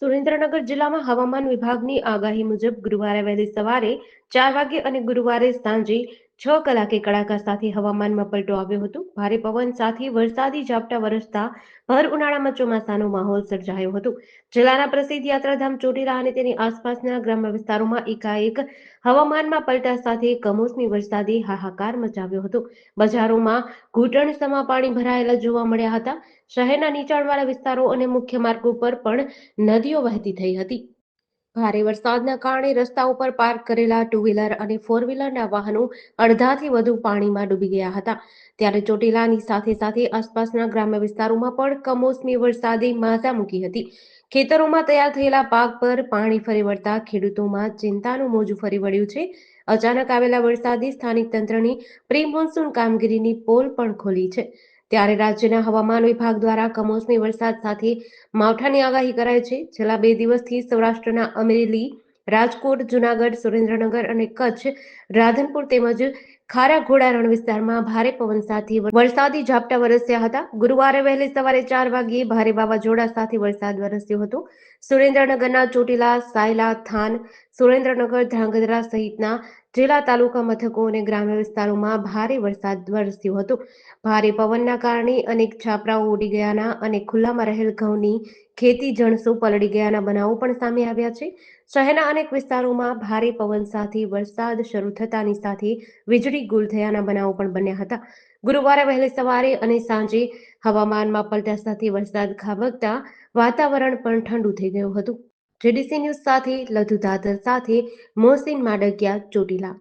સુરેન્દ્રનગર જિલ્લામાં હવામાન વિભાગની આગાહી મુજબ ગુરુવારે વહેલી સવારે 4 વાગે અને ગુરુવારે સાંજે 6 કલાકે કડાકા સાથે હવામાનમાં પલટો આવ્યો હતો. ભારે પવન સાથે વરસાદી ઝાપટા વરસતા ભર ઉનાળામાં ચોમાસાનો માહોલ સર્જાયો હતો. જિલ્લાના પ્રસિદ્ધ યાત્રાધામ ચોટીલા અને તેની આસપાસના ગ્રામ્ય વિસ્તારોમાં એકાએક હવામાનમાં પલટા સાથે કમોસમી વરસાદે હાહાકાર મચાવ્યો હતો. બજારોમાં ઘૂંટણસમા પાણી ભરાયેલા જોવા મળ્યા હતા. શહેરના નીચાણવાળા વિસ્તારો અને મુખ્ય માર્ગો પર પણ નદીઓ વહેતી થઈ હતી. ભારે વરસાદના કારણે રસ્તા ઉપર પાર્ક કરેલા ટુ વ્હીલર અને ફોર વ્હીલરના વાહનો અડધાથી વધુ પાણીમાં ડૂબી ગયા હતા. ત્યારે ચોટીલાની સાથે સાથે આસપાસના ગ્રામ્ય વિસ્તારોમાં પણ કમોસમી વરસાદે માઝા મૂકી હતી. ખેતરોમાં તૈયાર થયેલા પાક પર પાણી ફરી વળતા ખેડૂતોમાં ચિંતાનું મોજું ફરી વળ્યું છે. અચાનક આવેલા વરસાદે સ્થાનિક તંત્રની પ્રી મોન્સૂન કામગીરીની પોલ પણ ખોલી છે. ત્યારે રાજ્યના હવામાન વિભાગ દ્વારા કમોસમી વરસાદ સાથે માવઠાની આગાહી કરાઈ છે. છેલ્લા 2 દિવસથી સૌરાષ્ટ્રના અમરેલી, રાજકોટ, જૂનાગઢ, સુરેન્દ્રનગર અને કચ્છ, રાધનપુર તેમજ ખારાઘોડા રણ વિસ્તારમાં ભારે પવન સાથે વરસાદી ઝાપટા વરસ્યા હતા. ગુરુવારે વહેલી સવારે 4 વાગ્યે ભારે વાવાઝોડા સાથે વરસાદ વરસ્યો હતો. સુરેન્દ્રનગરના ચોટીલા, સાયલા, થાન, સુરેન્દ્રનગર, ધ્રાંગધ્રા સહિતના જિલ્લા તાલુકા મથકો અને ગ્રામ્ય વિસ્તારોમાં ભારે વરસાદ વરસ્યો હતો. ભારે પવનના કારણે અનેક છાપરાઓ ઉડી ગયાના અને ખુલ્લામાં રહેલ ઘઉંની ખેતી જણસો પલળી ગયાના બનાવો પણ સામે આવ્યા છે. શહેરના અનેક વિસ્તારોમાં ભારે પવન સાથે વરસાદ શરૂ થતાની સાથે વીજળી ગુલ થયાના બનાવો પણ બન્યા હતા. ગુરુવારે વહેલી સવારે અને સાંજે હવામાનમાં પલટા સાથે વરસાદ ખાબકતા વાતાવરણ પણ ઠંડુ થઈ ગયું હતું. જેડીસી ન્યૂઝ સાથે લધુ દાદર સાથે મોહસિન માડકિયા, ચોટીલા.